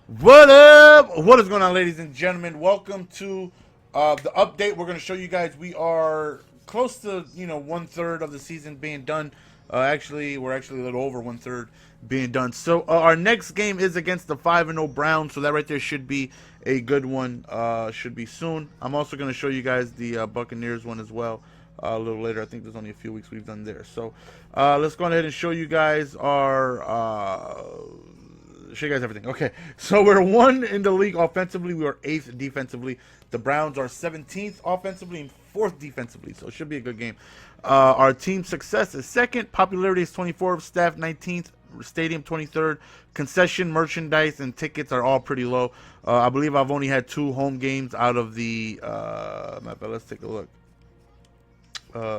What up? What is going on, ladies and gentlemen? Welcome to the update. We're going to show you guys we are close to 1/3 of the season being done. Actually, we're actually a little over 1/3 being done. So our next game is against the 5-0 Browns. So that right there should be a good one. Should be soon. I'm also going to show you guys the Buccaneers one as well a little later. I think there's only a few weeks we've done there. So let's go ahead and show you guys our. Show you guys everything. Okay, so we're 1 in the league offensively. We are 8th defensively. The Browns are 17th offensively and 4th defensively. So it should be a good game. Our team success is 2nd. Popularity is 24th. Staff 19th. Stadium 23rd. Concession, merchandise, and tickets are all pretty low. I believe I've only had 2 home games out of the let's take a look.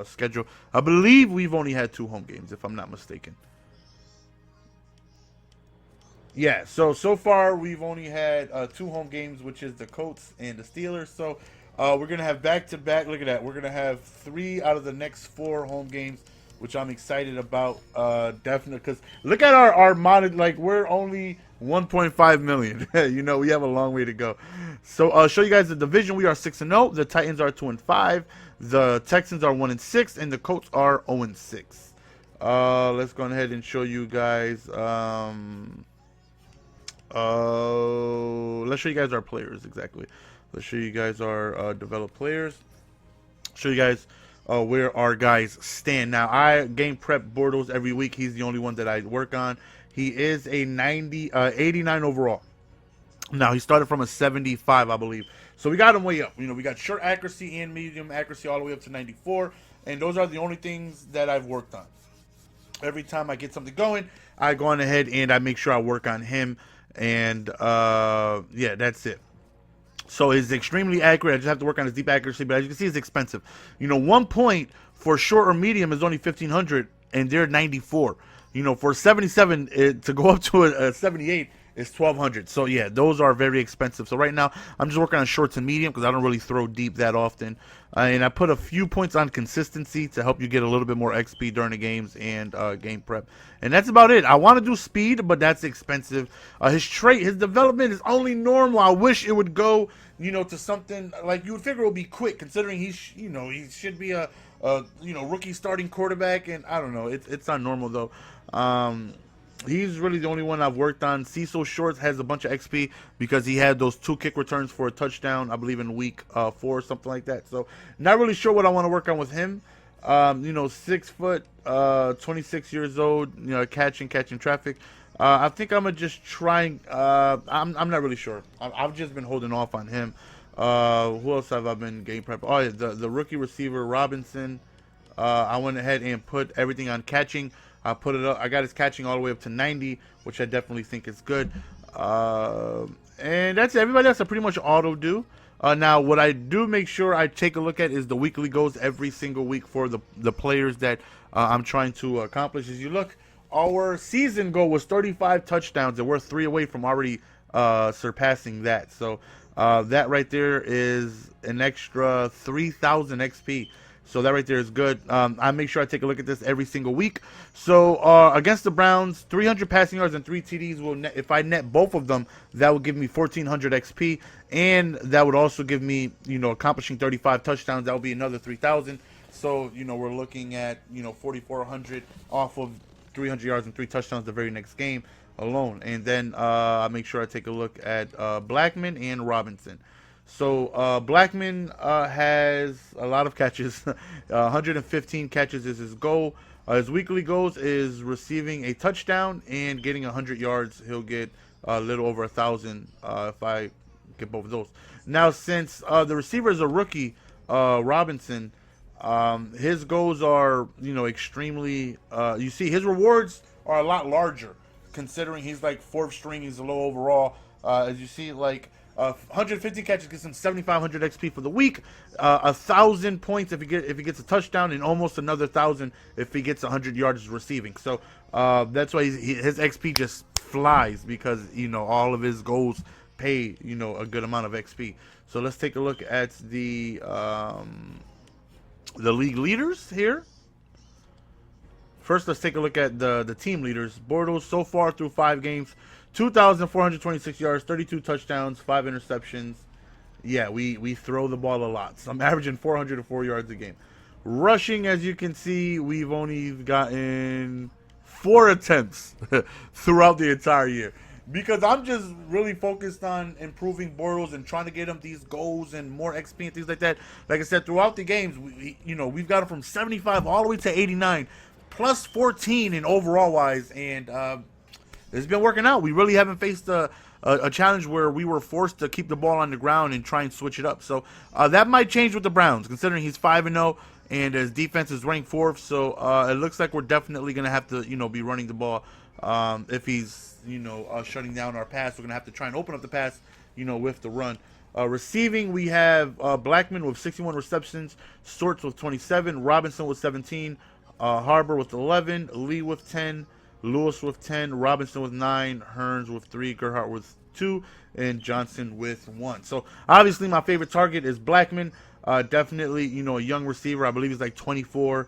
Schedule. I believe we've only had 2 home games, if I'm not mistaken. Yeah, so far we've only had 2 home games, which is the Colts and the Steelers. So we're gonna have back-to-back. Look at that. We're gonna have 3 out of the next 4 home games, which I'm excited about. Definitely, because look at our modded. Like, we're only 1.5 million. We have a long way to go. So I'll show you guys the division. We are 6-0. The Titans are 2-5. The Texans are 1-6, and the Colts are 0-6. Let's go ahead and show you guys. Let's show you guys our players exactly. Let's show you guys our developed players. Show you guys where our guys stand. Now, I game prep Bortles every week. He's the only one that I work on. He is a 89 overall. Now, he started from a 75, I believe. So we got him way up. We got short accuracy and medium accuracy all the way up to 94. And those are the only things that I've worked on. Every time I get something going, I go on ahead and I make sure I work on him. And yeah, that's it. So he's extremely accurate. I just have to work on his deep accuracy, but as you can see, it's expensive. 1 point for short or medium is only 1,500, and they're 94. For 77 to go up to a 78 is 1,200. So yeah, those are very expensive. So right now, I'm just working on shorts and medium because I don't really throw deep that often. And I put a few points on consistency to help you get a little bit more XP during the games and game prep. And that's about it. I want to do speed, but that's expensive. His development is only normal. I wish it would go, to something like you would figure it would be quick, considering he should be a rookie starting quarterback. And I don't know. It's not normal though. He's really the only one I've worked on. Cecil Shorts has a bunch of XP because he had those 2 kick returns for a touchdown, I believe in week 4 or something like that. So not really sure what I want to work on with him. 6 foot, 26 years old, catching traffic. I think I'm gonna just try. I'm not really sure. I've just been holding off on him. Who else have I been game prep? Oh yeah, the rookie receiver Robinson. I went ahead and put everything on catching. I put it up. I got his catching all the way up to 90, which I definitely think is good. And that's it. Everybody else I pretty much auto do. Now, what I do make sure I take a look at is the weekly goals every single week for the players that I'm trying to accomplish. As you look, our season goal was 35 touchdowns, and we're 3 away from already surpassing that. So that right there is an extra 3,000 XP. So that right there is good. I make sure I take a look at this every single week. So against the Browns, 300 passing yards and 3 TDs will net, if I net both of them, that would give me 1,400 XP, and that would also give me, accomplishing 35 touchdowns. That would be another 3,000. So we're looking at 4,400 off of 300 yards and 3 touchdowns the very next game alone. And then I make sure I take a look at Blackman and Robinson. So Blackman has a lot of catches. 115 catches is his goal. His weekly goals is receiving a touchdown and getting 100 yards. He'll get a little over 1,000 if I get both of those. Now, since the receiver is a rookie, Robinson, his goals are extremely. You see, his rewards are a lot larger, considering he's like 4th string. He's a low overall. As you see, like. 150 catches gets him 7,500 XP for the week. 1,000 points if he gets a touchdown, and almost another 1,000 if he gets 100 yards receiving. So that's why his XP just flies, because all of his goals pay a good amount of XP. So let's take a look at the league leaders here. First, let's take a look at the team leaders. Bortles so far through 5 games, 2,426 yards, 32 touchdowns, 5 interceptions. Yeah, we throw the ball a lot. So I'm averaging 404 yards a game. Rushing, as you can see, we've only gotten 4 attempts throughout the entire year. Because I'm just really focused on improving Bortles and trying to get him these goals and more XP and things like that. Like I said, throughout the games, we've got him from 75 all the way to 89, plus 14 in overall wise, and it's been working out. We really haven't faced a challenge where we were forced to keep the ball on the ground and try and switch it up. So that might change with the Browns, considering he's 5-0 and his defense is ranked 4th. So it looks like we're definitely going to have to, be running the ball. If he's, shutting down our pass, we're going to have to try and open up the pass, with the run. Receiving, we have Blackman with 61 receptions, Sorts with 27, Robinson with 17, Harbor with 11, Lee with 10, Lewis with 10, Robinson with 9, Hearns with 3, Gerhardt with 2, and Johnson with 1. So obviously my favorite target is Blackman. Definitely, a young receiver. I believe he's like 24,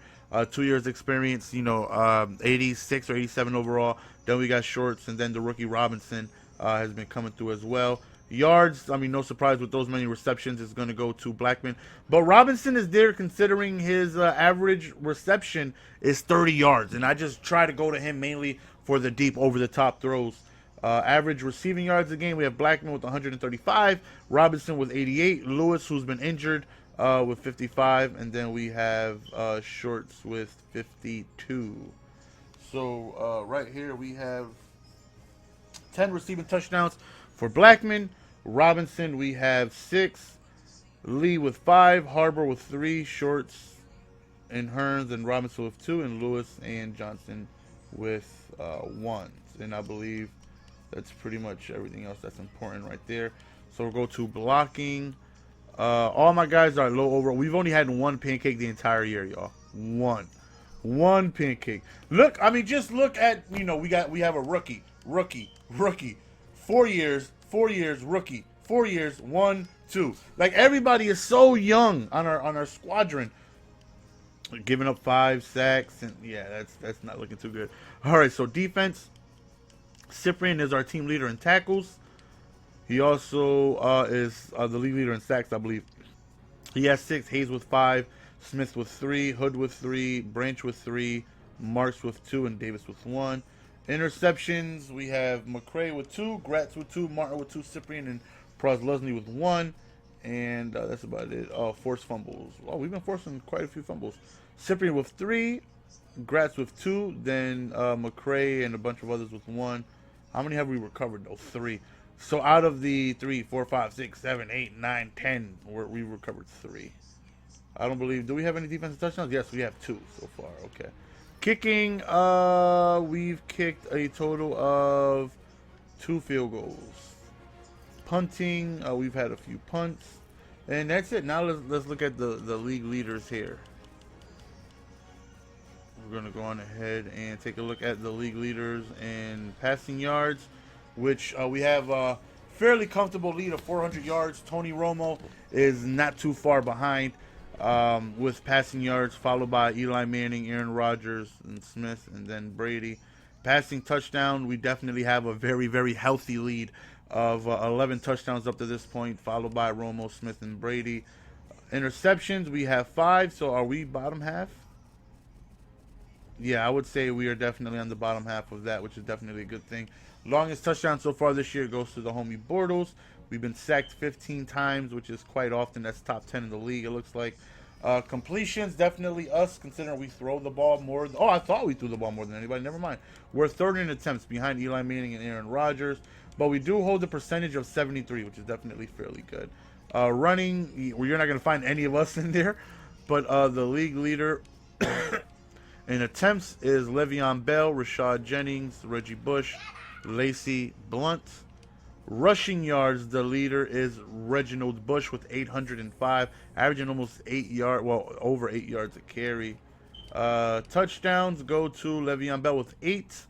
2 years experience, 86 or 87 overall. Then we got Shorts, and then the rookie Robinson has been coming through as well. Yards, I mean, no surprise with those many receptions, is going to go to Blackman. But Robinson is there considering his average reception is 30 yards. And I just try to go to him mainly for the deep over-the-top throws. Average receiving yards a game, we have Blackman with 135, Robinson with 88, Lewis, who's been injured, with 55, and then we have Shorts with 52. So right here we have 10 receiving touchdowns for Blackman. Robinson, we have 6. Lee with 5. Harbor with 3. Shorts and Hearns and Robinson with 2. And Lewis and Johnson with 1. And I believe that's pretty much everything else that's important right there. So we'll go to blocking. All my guys are low overall. We've only had 1 pancake the entire year, y'all. One pancake. Look, I mean, just look at, we have a rookie. 4 years, rookie. 4 years, 1, 2. Like, everybody is so young on our squadron. Giving up 5 sacks, and yeah, that's not looking too good. All right, so defense. Cyprian is our team leader in tackles. He also is the league leader in sacks, I believe. He has 6. Hayes with 5. Smith with 3. Hood with 3. Branch with 3. Marks with 2. And Davis with 1. Interceptions, we have McCray with 2. Gratz with 2. Martin with 2. Cyprian and Prosluzny with 1. And that's about it. Forced fumbles. Oh, we've been forcing quite a few fumbles. Cyprian with 3. Gratz with 2. Then McCray and a bunch of others with 1. How many have we recovered, though? 3. So out of the 3, 4, 5, 6, 7, 8, 9, 10, we recovered 3. I don't believe. Do we have any defensive touchdowns? Yes, we have 2 so far. Okay. Kicking, we've kicked a total of 2 field goals. Punting, we've had a few punts. And that's it. Now let's look at the league leaders here. We're going to go on ahead and take a look at the league leaders in passing yards, which we have a fairly comfortable lead of 400 yards. Tony Romo is not too far behind with passing yards, followed by Eli Manning, Aaron Rodgers, and Smith, and then Brady. Passing touchdown, we definitely have a very, very healthy lead of 11 touchdowns up to this point, followed by Romo, Smith, and Brady. Interceptions, we have 5, so are we bottom half? Yeah, I would say we are definitely on the bottom half of that, which is definitely a good thing. Longest touchdown so far this year goes to the homie Bortles. We've been sacked 15 times, which is quite often. That's top 10 in the league, it looks like. Completions, definitely us, considering we throw the ball more. Oh, I thought we threw the ball more than anybody. Never mind. We're 3rd in attempts behind Eli Manning and Aaron Rodgers. But we do hold a percentage of 73, which is definitely fairly good. Running, you're not going to find any of us in there. But the league leader in attempts is Le'Veon Bell, Rashad Jennings, Reggie Bush, Lacey Blunt. Rushing yards, the leader is Reginald Bush with 805, averaging almost 8 yards, well, over 8 yards a carry. Touchdowns go to Le'Veon Bell with 8.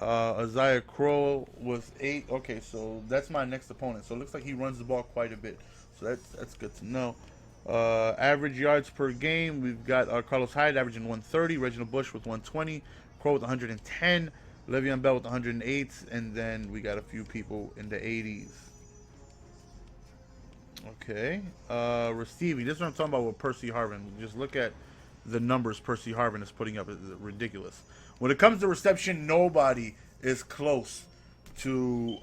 Isaiah Crowell with 8. Okay, so that's my next opponent. So it looks like he runs the ball quite a bit. So that's good to know. Average yards per game, we've got Carlos Hyde averaging 130, Reginald Bush with 120, Crow with 110, Le'Veon Bell with 108, and then we got a few people in the 80s. Okay. Receiving. This is what I'm talking about with Percy Harvin. Just look at the numbers Percy Harvin is putting up. It's ridiculous. When it comes to reception, nobody is close to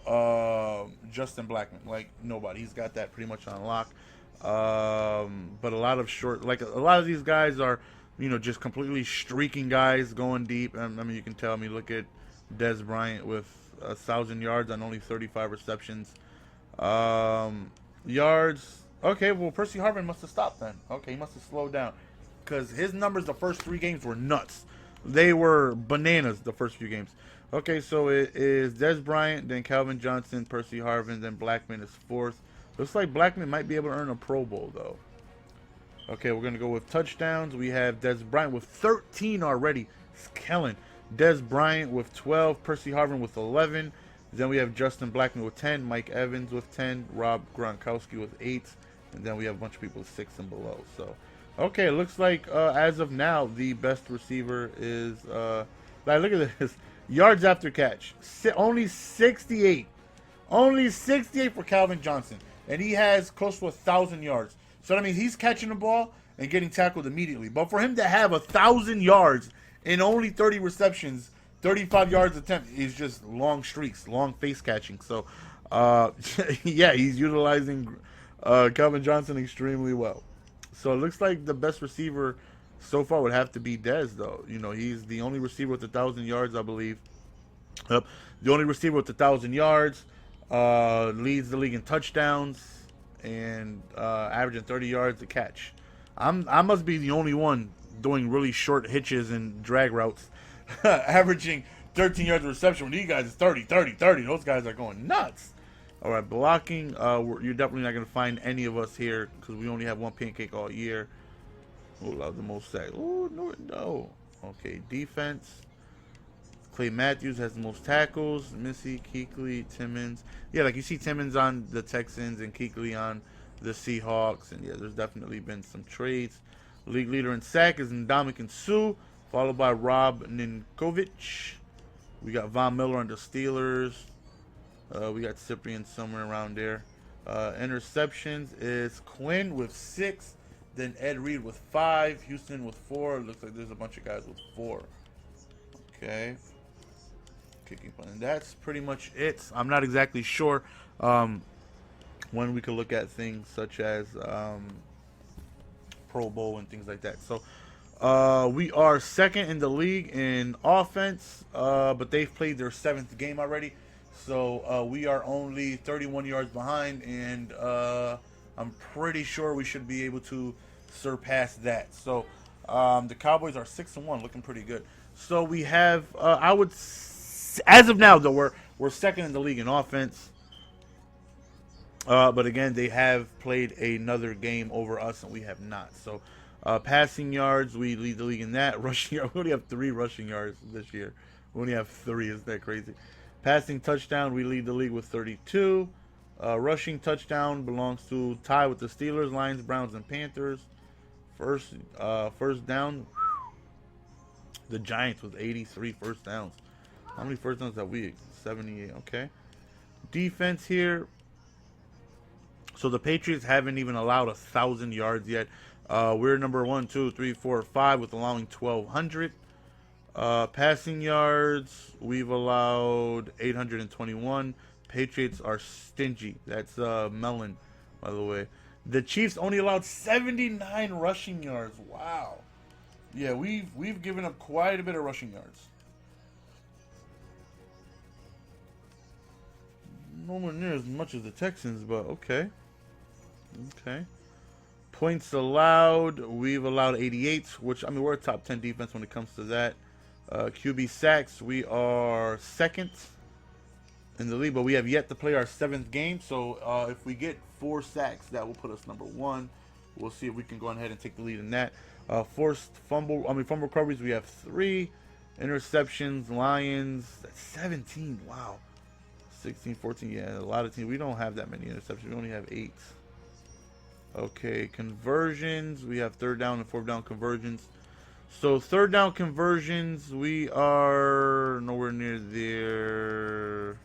Justin Blackman. Like, nobody. He's got that pretty much on lock. But a lot of short, like a lot of these guys are, just completely streaking guys going deep. I mean, you can tell me, look at Dez Bryant with 1,000 yards on only 35 receptions. Yards. Okay, well, Percy Harvin must have stopped then. Okay, he must have slowed down. Because his numbers the first 3 games were nuts. They were bananas the first few games. Okay, so it is Dez Bryant, then Calvin Johnson, Percy Harvin, then Blackman is 4th. Looks like Blackman might be able to earn a Pro Bowl, though. Okay, we're going to go with touchdowns. We have Dez Bryant with 13 already. It's killing. Dez Bryant with 12, Percy Harvin with 11. Then we have Justin Blackman with 10, Mike Evans with 10, Rob Gronkowski with 8, and then we have a bunch of people with 6 and below. So, okay, it looks like as of now, the best receiver is, like, look at this, yards after catch, only 68. Only 68 for Calvin Johnson, and he has close to 1,000 yards. So, I mean, he's catching the ball and getting tackled immediately. But for him to have 1,000 yards in only 30 receptions, 35 yards attempt is just long streaks, long face catching. So, yeah, he's utilizing Calvin Johnson extremely well. So it looks like the best receiver so far would have to be Dez, though. He's the only receiver with 1,000 yards, I believe. The only receiver with 1,000 yards, leads the league in touchdowns, and averaging 30 yards a catch. I must be the only one doing really short hitches and drag routes. Averaging 13 yards of reception when these guys is 30, 30, 30. Those guys are going nuts. All right, blocking. You're definitely not going to find any of us here because we only have one pancake all year. Who allowed the most sacks? Oh, no. Okay, defense. Clay Matthews has the most tackles. Missy, Kuechly, Timmons. Yeah, like you see Timmons on the Texans and Kuechly on the Seahawks. And yeah, there's definitely been some trades. League leader in sack is Ndamukong Suh, followed by Rob Ninkovich. We got Von Miller on the Steelers. We got Cyprian somewhere around there. Interceptions is Quinn with 6. Then Ed Reed with 5. Houston with 4. Looks like there's a bunch of guys with 4. Okay. Kicking fun. And that's pretty much it. I'm not exactly sure when we could look at things such as Pro Bowl and things like that. So we are second in the league in offense, but they've played their 7th game already. So we are only 31 yards behind, and I'm pretty sure we should be able to surpass that. So the Cowboys are 6-1, looking pretty good. So we have, as of now, though, we're second in the league in offense. But again, they have played another game over us, and we have not. So passing yards, we lead the league in that. Rushing yards, we only have 3 rushing yards this year. We only have 3. Isn't that crazy? Passing touchdown, we lead the league with 32. Rushing touchdown belongs to tie with the Steelers, Lions, Browns, and Panthers. First down, the Giants with 83 first downs. How many first downs have we? 78. Okay. Defense here. So the Patriots haven't even allowed 1,000 yards yet. We're number 1, 2, 3, 4, 5 with allowing 1,200. Passing yards, we've allowed 821. Patriots are stingy. That's Mellon, by the way. The Chiefs only allowed 79 rushing yards. Wow. Yeah, we've given up quite a bit of rushing yards. Nowhere near as much as the Texans, but okay. Okay. Points allowed, we've allowed 88, which, I mean, we're a top 10 defense when it comes to that. QB sacks, we are second in the league, but we have yet to play our 7th game. So if we get 4 sacks, that will put us number 1. We'll see if we can go ahead and take the lead in that. Forced fumble recoveries, we have 3. Interceptions, Lions, that's 17. Wow. 16, 14, yeah, a lot of teams. We don't have that many interceptions. We only have 8. Okay, conversions. We have 3rd down and 4th down conversions. So third down conversions, we are nowhere near there.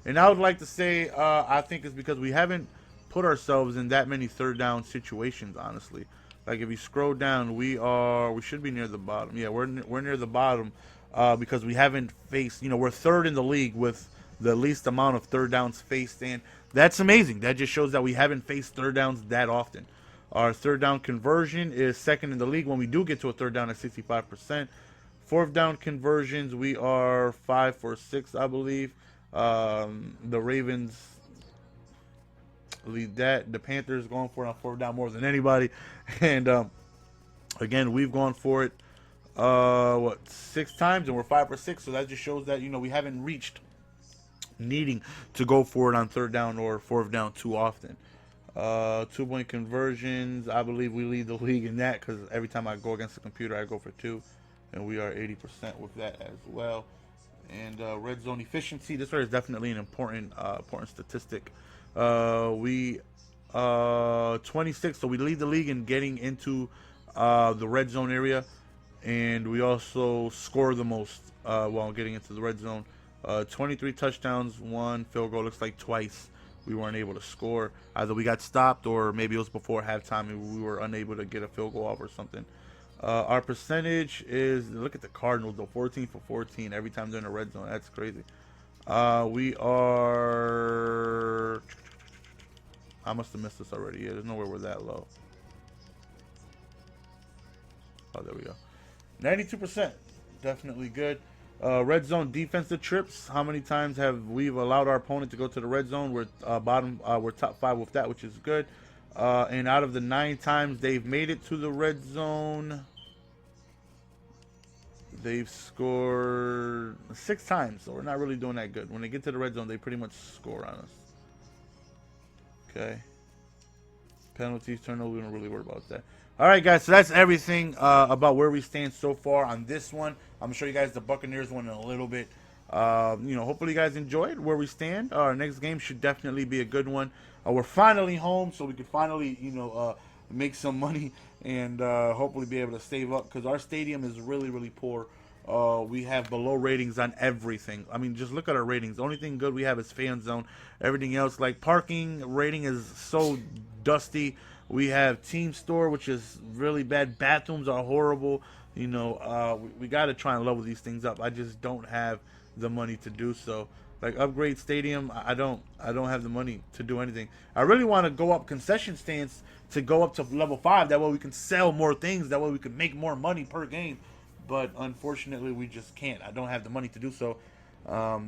And I would like to say, I think it's because we haven't put ourselves in that many third down situations, honestly. Like if you scroll down, we should be near the bottom. Yeah, we're near the bottom because we haven't faced. We're third in the league with the least amount of third downs faced, and that's amazing. That just shows that we haven't faced third downs that often. Our third down conversion is second in the league when we do get to a third down at 65%. Fourth down conversions, we are 5 for 6, I believe. The Ravens lead that. The Panthers going for it on fourth down more than anybody. And again, we've gone for it 6 times, and we're 5 for 6. So that just shows that we haven't reached needing to go for it on third down or fourth down too often. 2-point conversions, I believe we lead the league in that because every time I go against the computer, I go for 2, and we are 80% with that as well. And red zone efficiency, this one is definitely an important statistic. We 26, so we lead the league in getting into the red zone area, and we also score the most while getting into the red zone. 23 touchdowns, 1 field goal. Looks like twice we weren't able to score. Either we got stopped or maybe it was before halftime and we were unable to get a field goal off or something. Our percentage is, look at the Cardinals though, 14 for 14 every time they're in the red zone. That's crazy. We are, I must have missed this already. Yeah, there's nowhere we're that low. Oh, there we go. 92%, definitely good. Red zone defensive trips. How many times have we allowed our opponent to go to the red zone? We're we're top 5 with that, which is good. And out of the 9 times they've made it to the red zone, they've scored 6 times. So we're not really doing that good. When they get to the red zone, they pretty much score on us. Okay. Penalties, turnovers, we don't really worry about that. All right, guys, so that's everything about where we stand so far on this one. I'm going to show you guys the Buccaneers one in a little bit. Hopefully you guys enjoyed where we stand. Our next game should definitely be a good one. We're finally home, so we can finally, make some money and hopefully be able to save up because our stadium is really, really poor. We have below ratings on everything. I mean, just look at our ratings. The only thing good we have is fan zone. Everything else, like parking rating, is so dusty. We have team store, which is really bad. Bathrooms are horrible. We got to try and level these things up. I just don't have the money to do so. Like upgrade stadium, I don't have the money to do anything. I really want to go up concession stands to go up to level 5. That way we can sell more things. That way we can make more money per game. But unfortunately, we just can't. I don't have the money to do so.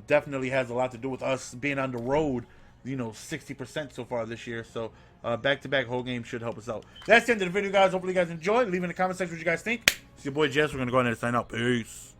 Definitely has a lot to do with us being on the road, 60% so far this year. So back-to-back whole game should help us out. That's the end of the video, guys. Hopefully you guys enjoyed. Leave in the comment section what you guys think. It's your boy Jess. We're going to go ahead and sign out. Peace.